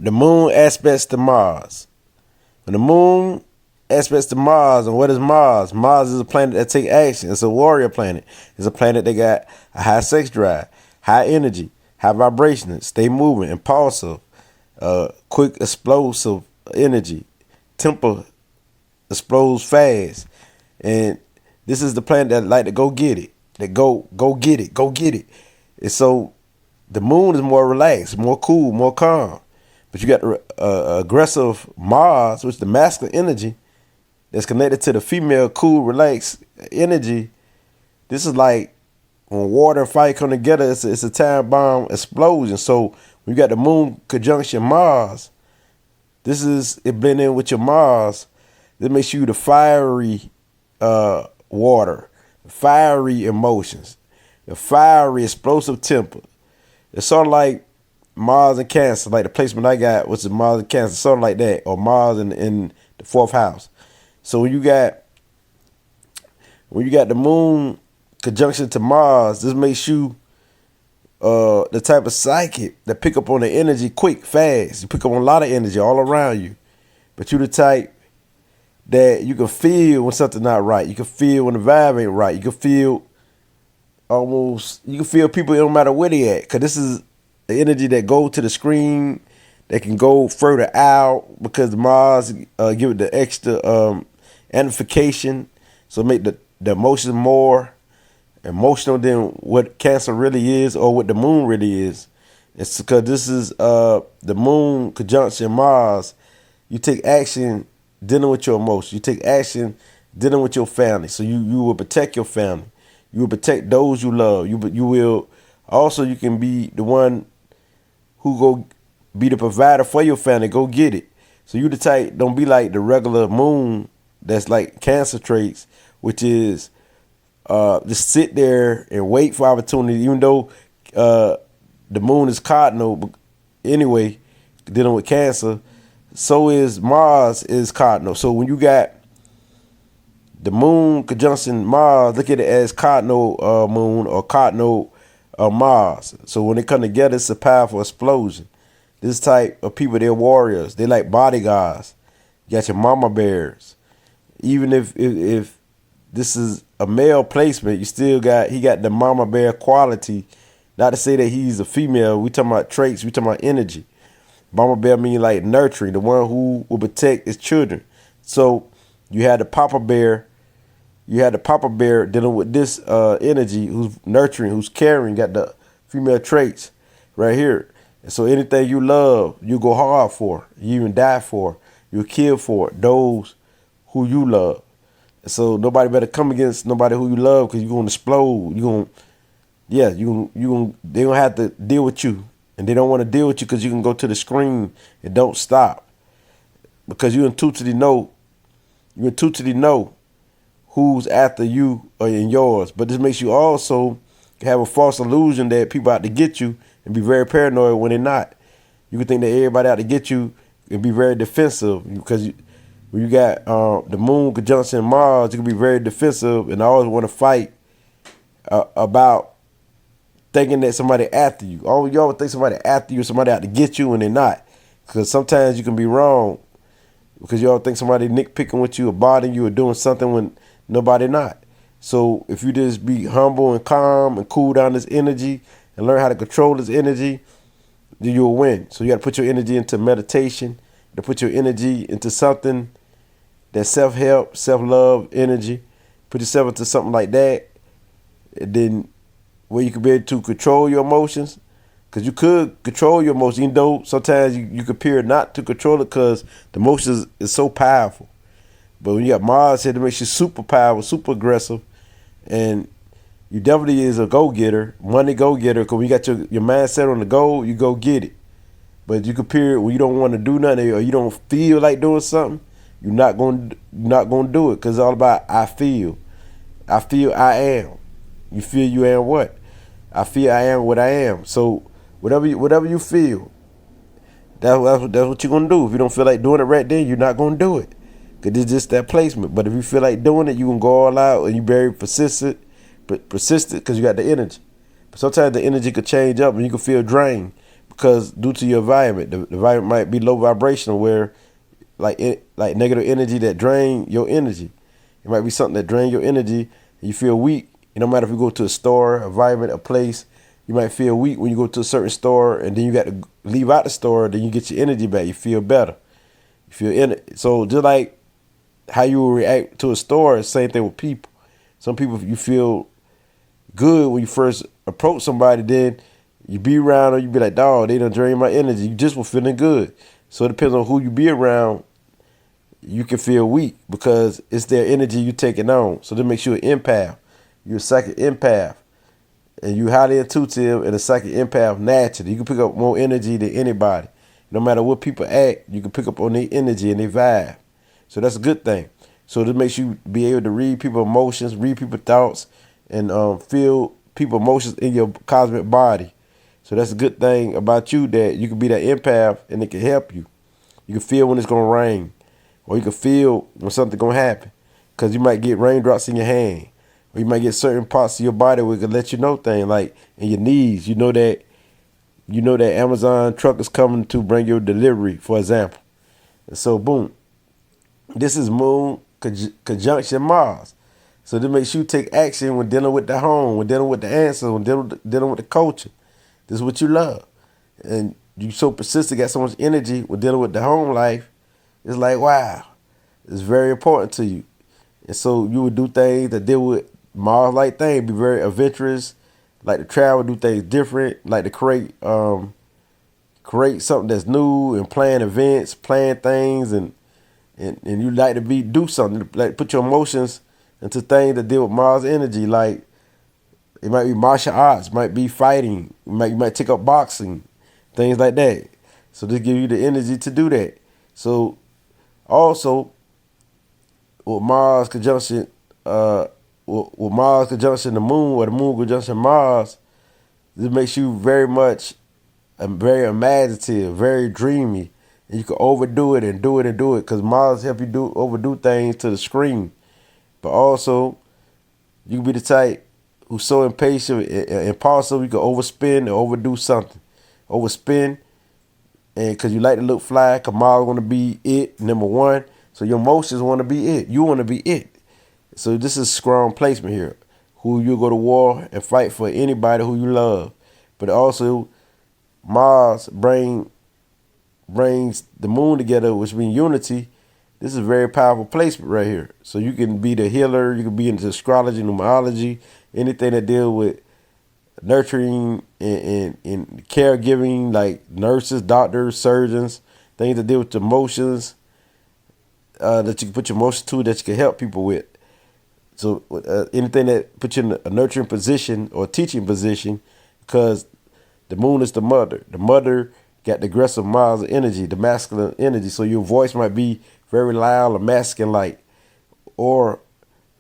the moon aspects to Mars. When the moon aspects to Mars, and what is Mars? Mars is a planet that take action. It's a warrior planet. It's a planet that got a high sex drive, high energy, high vibration, stay moving, impulsive, quick, explosive energy, temper explodes fast. And this is the planet that like to go get it. That go get it, go get it. And so the moon is more relaxed, more cool, more calm. But you got the aggressive Mars, which is the masculine energy, that's connected to the female cool, relaxed energy. This is like when water and fire come together, it's a time bomb explosion. So when you got the moon conjunction Mars, this is it blend in with your Mars. This makes you the fiery water, fiery emotions, the fiery explosive temper. It's sort of like Mars and Cancer, like the placement I got was Mars and Cancer, sort of like that, or Mars in the fourth house. So when you got the moon conjunction to Mars, this makes you the type of psychic that pick up on the energy quick, fast. You pick up on a lot of energy all around you, but you the type that you can feel when something's not right. You can feel when the vibe ain't right. You can feel people no matter where they at, because this is the energy that go to the screen, that can go further out, because Mars give it the extra amplification, so make the emotions more emotional than what Cancer really is or what the moon really is. It's because this is the moon conjunction Mars. You take action dealing with your emotions. You take action dealing with your family. So you will protect your family. You will protect those you love. You will also, you can be the one who go be the provider for your family. Go get it. So you the type, don't be like the regular moon that's like Cancer traits, which is just sit there and wait for opportunity, even though the moon is cardinal. But anyway, dealing with Cancer, so is Mars is cardinal. So when you got the moon conjunction Mars, look at it as cardinal moon or cardinal Mars. So when they come together, it's a powerful explosion. This type of people, they're warriors. They like bodyguards. You got your mama bears. Even if this is a male placement, he got the mama bear quality. Not to say that he's a female. We talking about traits. We talking about energy. Mama bear mean like nurturing, the one who will protect his children. So you had the papa bear. You had the papa bear dealing with this energy, who's nurturing, who's caring, got the female traits right here. And so anything you love, you go hard for. You even die for. You kill for those who you love. And so nobody better come against nobody who you love, because you're gonna explode. They gonna have to deal with you, and they don't want to deal with you because you can go to the screen and don't stop, because you intuitively know. You intuitively know who's after you or in yours. But this makes you also have a false illusion that people out to get you and be very paranoid when they're not. You can think that everybody out to get you and be very defensive, because when you got the moon conjunction Mars, you can be very defensive and always want to fight about thinking that somebody after you. You always think somebody after you, somebody out to get you, and they're not. Because sometimes you can be wrong, because you all think somebody nitpicking with you or bothering you or doing something when nobody not. So if you just be humble and calm and cool down this energy and learn how to control this energy, then you'll win. So you got to put your energy into meditation, to put your energy into something that's self-help, self-love energy. Put yourself into something like that, and then where you can be able to control your emotions. Because you could control your emotions, even though sometimes you could appear not to control it because the emotions is so powerful. But when you got Mars here, it makes you super powerful, super aggressive, and you definitely is a go-getter, money go-getter, because when you got your mindset on the goal, you go get it. But you could appear when you don't want to do nothing or you don't feel like doing something, you're not going to do it, because it's all about I feel. I feel I am. You feel you am what? I feel I am what I am. So whatever you feel, that's what you're going to do. If you don't feel like doing it right then, you're not going to do it, because it's just that placement. But if you feel like doing it, you can go all out, and you very persistent because you got the energy. But sometimes the energy could change up and you can feel drained, because due to your environment, the environment might be low vibrational, where like negative energy that drain your energy. It might be something that drain your energy, and you feel weak. And no matter if you go to a store, a environment, a place, you might feel weak when you go to a certain store, and then you got to leave out the store. Then you get your energy back. You feel better. You feel in it. So just like how you will react to a store, same thing with people. Some people, you feel good when you first approach somebody, then you be around them, you be like, dog, they done drain my energy. You just were feeling good. So it depends on who you be around. You can feel weak because it's their energy you taking on. So that makes you an empath. You're a psychic empath. And you highly intuitive and a psychic empath naturally. You can pick up more energy than anybody. No matter what people act, you can pick up on their energy and their vibe. So that's a good thing. So this makes you be able to read people's emotions, read people's thoughts, and feel people's emotions in your cosmic body. So that's a good thing about you, that you can be that empath and it can help you. You can feel when it's going to rain, or you can feel when something's going to happen, because you might get raindrops in your hand, or you might get certain parts of your body where it can let you know things, like in your knees. You know that Amazon truck is coming to bring your delivery, for example. And so boom, this is Moon conjunction Mars. So this makes you take action when dealing with the home, when dealing with the answers, when dealing with the culture. This is what you love. And you so persistent, got so much energy when dealing with the home life. It's like, wow, it's very important to you. And so you would do things that deal with Mars-like things, be very adventurous, like to travel, do things different, like to create something that's new and plan events, plan things, and you like to do something, like put your emotions into things that deal with Mars energy. Like it might be martial arts, might be fighting, you might take up boxing, things like that. So this give you the energy to do that. So also with Mars conjunction, with Mars conjunction the Moon, or the Moon conjunction Mars, this makes you very imaginative, very dreamy, and you can overdo it and do it and do it, because Mars help you overdo things to the screen. But also, you can be the type who's so impatient and impulsive, you can overspend and overdo something. Overspend, and because you like to look fly, because Mars want to be it, number one. So your emotions want to be it. You want to be it. So this is strong placement here. Who you go to war and fight for anybody who you love. But also, Mars brings the Moon together, which means unity. This is a very powerful placement right here. So you can be the healer, you can be into astrology, numerology, anything that deal with nurturing and caregiving, like nurses, doctors, surgeons, things that deal with emotions, that you can put your emotions to, that you can help people with. So anything that puts you in a nurturing position or teaching position, because the Moon is the mother. The mother got the aggressive Mars energy, the masculine energy. So your voice might be very loud or masculine like, or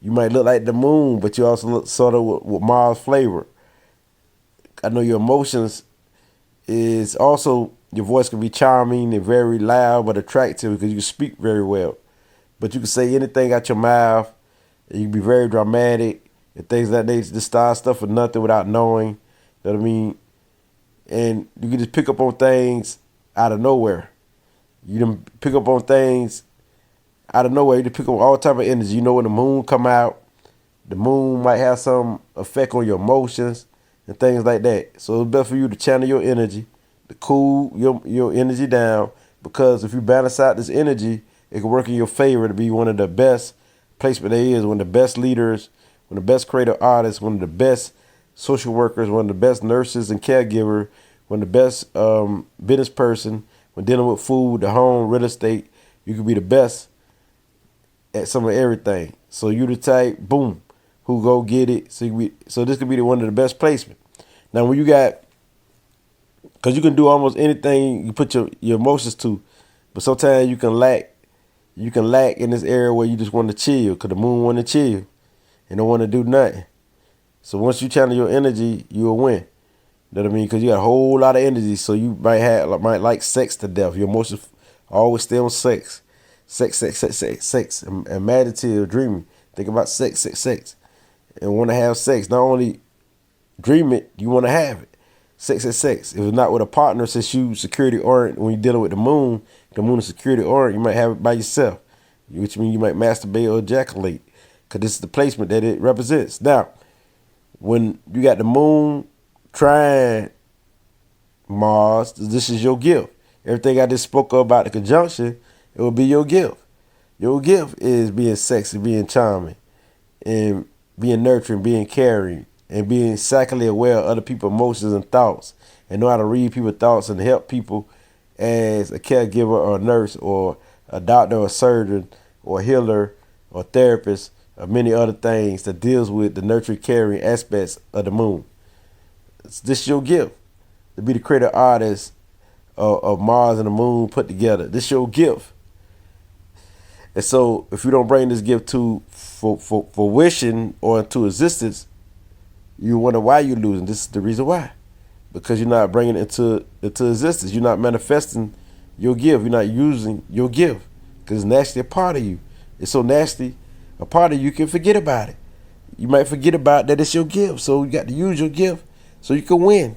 you might look like the Moon, but you also look sort of with Mars flavor. I know your emotions is also, your voice can be charming and very loud but attractive, because you can speak very well. But you can say anything out your mouth, and you can be very dramatic and things like that. Just start stuff for nothing without knowing. You know what I mean? And you can just pick up on things out of nowhere. You can pick up on things out of nowhere. You can pick up all type of energy. You know, when the Moon come out, the Moon might have some effect on your emotions and things like that. So it's best for you to channel your energy, to cool your energy down, because if you balance out this energy, it can work in your favor to be one of the best placement there is, one of the best leaders, one of the best creative artists, one of the best social workers, one of the best nurses and caregiver, one of the best business person. When dealing with food, the home, real estate, you can be the best at some of everything. So you the type, boom, who go get it. So this could be one of the best placement. Now when you got, because you can do almost anything you put your emotions to, but sometimes you can lack in this area where you just want to chill, because the Moon want to chill and don't want to do nothing. So once you channel your energy, you'll win. You know what I mean? Because you got a whole lot of energy, so you might like sex to death. Your emotions always stay on sex. Sex, imaginative, dreaming. Think about sex, and want to have sex. Not only dream it, you want to have it. sex is sex. If it's not with a partner, since you security oriented, when you're dealing with the moon is security oriented, you might have it by yourself, which means you might masturbate or ejaculate, because this is the placement that it represents. Now, when you got the moon trine Mars, this is your gift. Everything I just spoke about the conjunction, it will be your gift. Your gift is being sexy, being charming, and being nurturing, being caring, and being psychically aware of other people's emotions and thoughts, and know how to read people's thoughts and help people as a caregiver or a nurse or a doctor or a surgeon or a healer or therapist or many other things that deals with the nurturing, caring aspects of the moon. This is your gift, to be the creative artist of Mars and the moon put together. This is your gift. And so if you don't bring this gift to fruition or into existence, you wonder why you're losing. This is the reason why. Because you're not bringing it into existence. You're not manifesting your gift. You're not using your gift. Because it's naturally a part of you. It's so nasty, a part of you can forget about it. You might forget about that it's your gift. So you got to use your gift so you can win.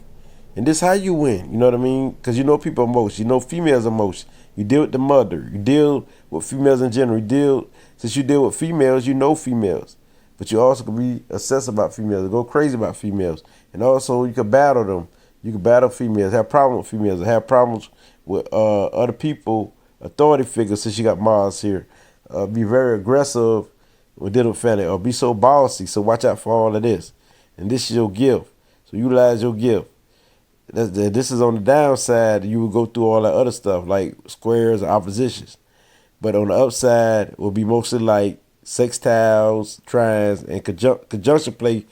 And this is how you win. You know what I mean? Because you know people emotion. You know females emotion. You deal with the mother. You deal with females in general. Since you deal with females, you know females. But you also can be obsessed about females, go crazy about females. And also you can battle them. You can battle females, have problems with females, have problems with other people, authority figures, since you got Mars here. Be very aggressive with dealing with family, or be so bossy. So watch out for all of this. And this is your gift. So utilize your gift. This is on the downside. You will go through all that other stuff like squares or oppositions. But on the upside will be mostly like sextiles, trines, and conjunction play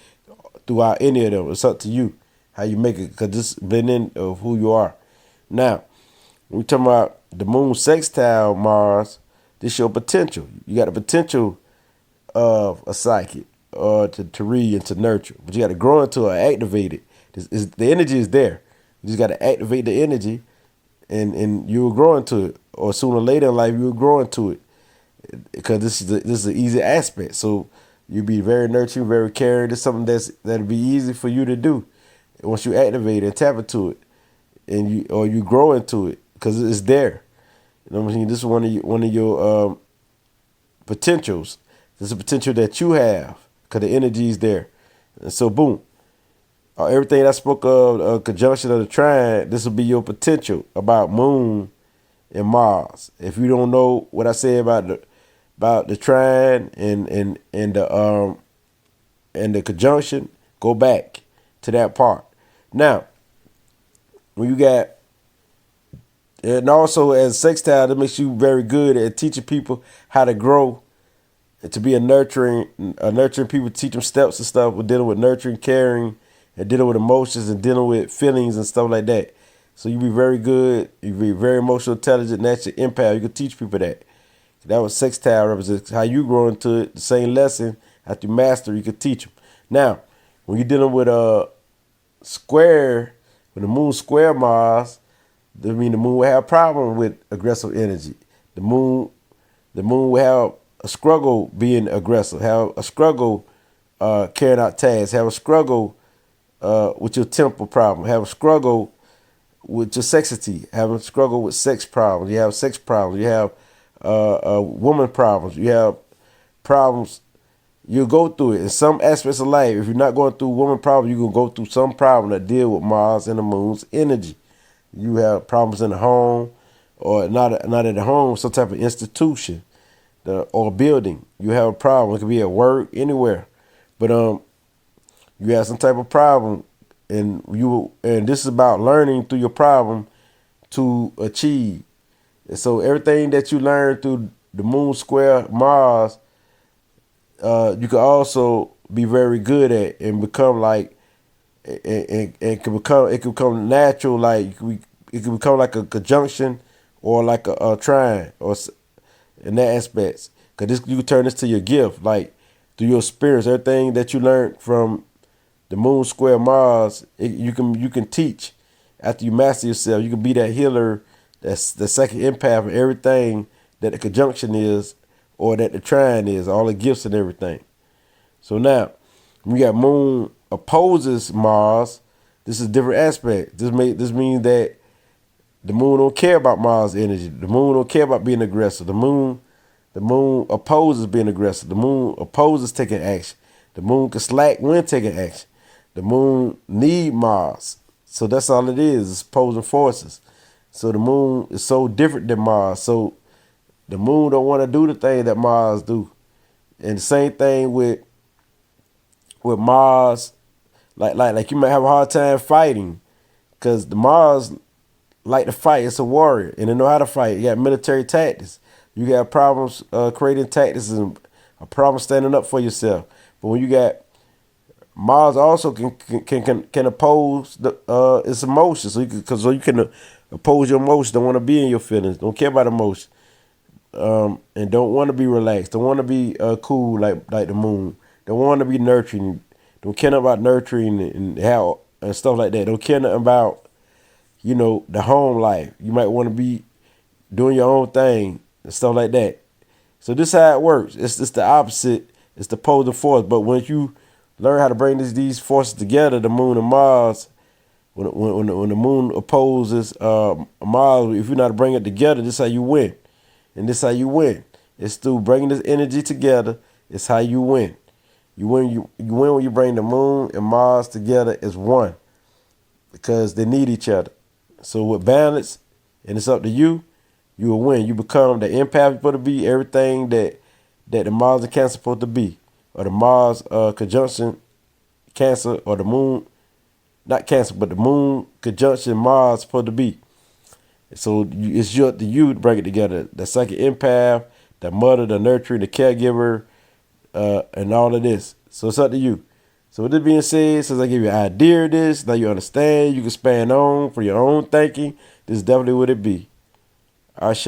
throughout any of them. It's up to you how you make it, because this blending of who you are. Now, when we talking about the moon sextile Mars, this your potential. You got the potential of a psychic or to read and to nurture, but you got to grow into it, activate it. The energy is there. You just got to activate the energy, and you will grow into it. Or sooner or later in life, you will grow into it, because this is an easy aspect. So you'll be very nurturing, very caring. It's something that'll be easy for you to do once you activate it and tap into it, and you grow into it, because it's there. You know what I'm saying? This is one of your potentials. This is a potential that you have, because the energy is there. And so boom. Everything I spoke of, conjunction of the trine, this will be your potential about moon and Mars. If you don't know what I said about the trine and the conjunction, go back to that part. Now, when you got, and also as sextile, that makes you very good at teaching people how to grow and to be a nurturing people, teach them steps and stuff. We're dealing with nurturing, caring, and dealing with emotions and dealing with feelings and stuff like that. So you be very good. You be very emotional, intelligent, natural empath. You can teach people that. That was sextile represents how you grow into it. The same lesson after you master, you can teach them. Now, when you're dealing with a square, when the moon square Mars, that mean the moon will have a problem with aggressive energy. The moon will have a struggle being aggressive, have a struggle carrying out tasks, have a struggle with your temper problem, have a struggle with your sexity, have a struggle with sex problems. You have sex problems. You have woman problems. You have problems. You'll go through it in some aspects of life. If you're not going through woman problems, you're going to go through some problem that deal with Mars and the moon's energy. You have problems in the home, or not at the home, some type of institution or building. You have a problem. It could be at work, anywhere. But you have some type of problem, and this is about learning through your problem to achieve. And so everything that you learn through the moon square Mars, you can also be very good at and become like, and it can become natural. Like it can become like a conjunction or like a trine, or in that aspects. Because you can turn this to your gift, like through your experience, everything that you learned from the moon square Mars, you can teach after you master yourself. You can be that healer, that's the second empath of everything that the conjunction is, or that the trine is, all the gifts and everything. So now, we got moon opposes Mars. This is a different aspect. This means that the moon don't care about Mars energy. The moon don't care about being aggressive. The moon opposes being aggressive. The moon opposes taking action. The moon can slack when taking action. The moon need Mars. So that's all it is. It's opposing forces. So the moon is so different than Mars. So the moon don't want to do the thing that Mars do. And the same thing with Mars, like you might have a hard time fighting, because the Mars like to fight. It's a warrior, and they know how to fight. You got military tactics. You got problems creating tactics and a problem standing up for yourself. But when you got Mars, also can oppose its emotions. So you can oppose your emotions. Don't want to be in your feelings. Don't care about emotions. And don't want to be relaxed. Don't want to be cool like the moon. Don't want to be nurturing. Don't care nothing about nurturing and how and stuff like that. Don't care nothing about the home life. You might want to be doing your own thing and stuff like that. So this is how it works. It's the opposite. It's the opposing force. But once you learn how to bring these forces together, the moon and Mars, when the moon opposes Mars, if you're not bring it together, this is how you win. And this is how you win. It's through bringing this energy together. It's how you win. You win when you bring the moon and Mars together as one, because they need each other. So with balance, and it's up to you, you will win. You become the empath you're supposed to be, everything that the Mars and Cancer supposed to be, or the Mars conjunction Cancer, or the moon, not Cancer, but the moon conjunction Mars supposed to be. So it's up to you to bring it together. The second empath, the mother, the nurturer, the caregiver, and all of this. So it's up to you. So with this being said, since I give you an idea of this, now you understand, you can expand on for your own thinking. This is definitely what it be. Ashe.